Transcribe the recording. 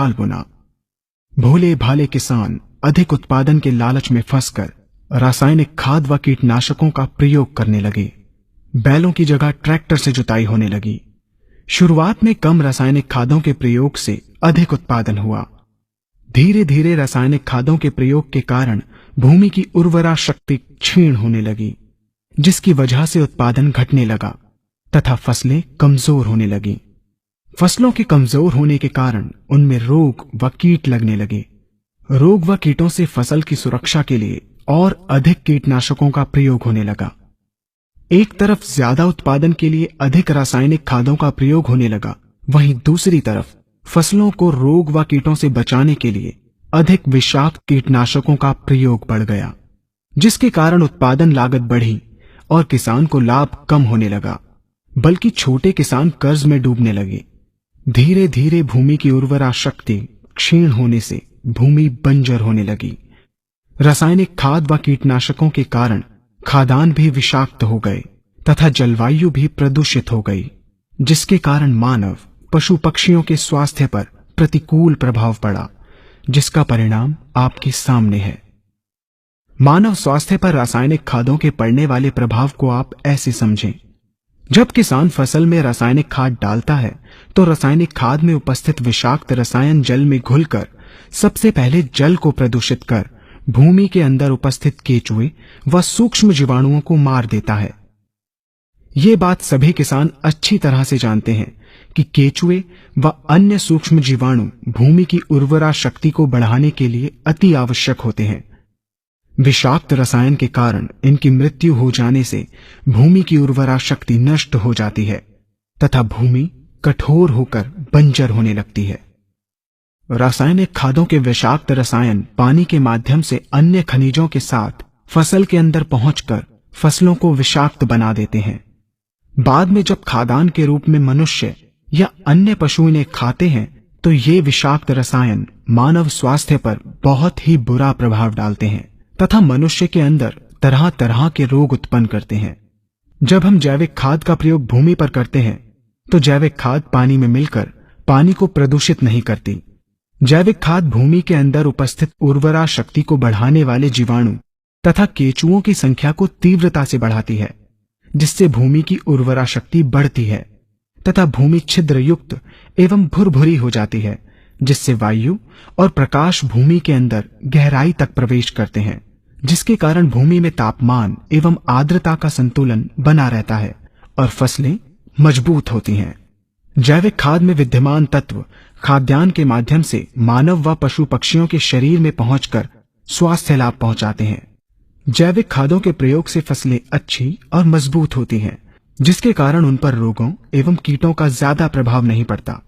खुशहाल बुना। भोले भाले किसान अधिक उत्पादन के लालच में फंसकर रासायनिक खाद व कीटनाशकों का प्रयोग करने लगे। बैलों की जगह ट्रैक्टर से जुताई होने लगी। शुरुआत में कम रासायनिक खादों के प्रयोग से अधिक उत्पादन हुआ। धीरे धीरे रासायनिक खादों के प्रयोग के कारण भूमि की उर्वरा शक्ति क्षीण होने लगी, जिसकी वजह से उत्पादन घटने लगा तथा फसलें कमजोर होने लगीं। फसलों के कमजोर होने के कारण उनमें रोग व कीट लगने लगे। रोग व कीटों से फसल की सुरक्षा के लिए और अधिक कीटनाशकों का प्रयोग होने लगा। एक तरफ ज्यादा उत्पादन के लिए अधिक रासायनिक खादों का प्रयोग होने लगा, वहीं दूसरी तरफ फसलों को रोग व कीटों से बचाने के लिए अधिक विषाक्त कीटनाशकों का प्रयोग बढ़ गया, जिसके कारण उत्पादन लागत बढ़ी और किसान को लाभ कम होने लगा, बल्कि छोटे किसान कर्ज में डूबने लगे। धीरे धीरे भूमि की उर्वरा शक्ति क्षीण होने से भूमि बंजर होने लगी। रासायनिक खाद व कीटनाशकों के कारण खाद्यान्न भी विषाक्त हो गए तथा जलवायु भी प्रदूषित हो गई, जिसके कारण मानव पशु पक्षियों के स्वास्थ्य पर प्रतिकूल प्रभाव पड़ा, जिसका परिणाम आपके सामने है। मानव स्वास्थ्य पर रासायनिक खादों के पड़ने वाले प्रभाव को आप ऐसे समझें। जब किसान फसल में रासायनिक खाद डालता है तो रासायनिक खाद में उपस्थित विषाक्त रसायन जल में घुलकर सबसे पहले जल को प्रदूषित कर भूमि के अंदर उपस्थित केचुए व सूक्ष्म जीवाणुओं को मार देता है। ये बात सभी किसान अच्छी तरह से जानते हैं कि केचुए व अन्य सूक्ष्म जीवाणु भूमि की उर्वरा शक्ति को बढ़ाने के लिए अति आवश्यक होते हैं। विषाक्त रसायन के कारण इनकी मृत्यु हो जाने से भूमि की उर्वरा शक्ति नष्ट हो जाती है तथा भूमि कठोर होकर बंजर होने लगती है। रासायनिक खादों के विषाक्त रसायन पानी के माध्यम से अन्य खनिजों के साथ फसल के अंदर पहुंचकर फसलों को विषाक्त बना देते हैं। बाद में जब खाद्यान्न के रूप में मनुष्य या अन्य पशु इन्हें खाते हैं तो ये विषाक्त रसायन मानव स्वास्थ्य पर बहुत ही बुरा प्रभाव डालते हैं तथा मनुष्य के अंदर तरह तरह के रोग उत्पन्न करते हैं। जब हम जैविक खाद का प्रयोग भूमि पर करते हैं तो जैविक खाद पानी में मिलकर पानी को प्रदूषित नहीं करती। जैविक खाद भूमि के अंदर उपस्थित उर्वरा शक्ति को बढ़ाने वाले जीवाणु तथा केचुओं की संख्या को तीव्रता से बढ़ाती है, जिससे भूमि की उर्वरा शक्ति बढ़ती है तथा भूमि छिद्र युक्त एवं भुरभुरी हो जाती है, जिससे वायु और प्रकाश भूमि के अंदर गहराई तक प्रवेश करते हैं, जिसके कारण भूमि में तापमान एवं आर्द्रता का संतुलन बना रहता है और फसलें मजबूत होती हैं। जैविक खाद में विद्यमान तत्व खाद्यान्न के माध्यम से मानव व पशु पक्षियों के शरीर में पहुंचकर स्वास्थ्य लाभ पहुंचाते हैं। जैविक खादों के प्रयोग से फसलें अच्छी और मजबूत होती हैं, जिसके कारण उन पर रोगों एवं कीटों का ज्यादा प्रभाव नहीं पड़ता।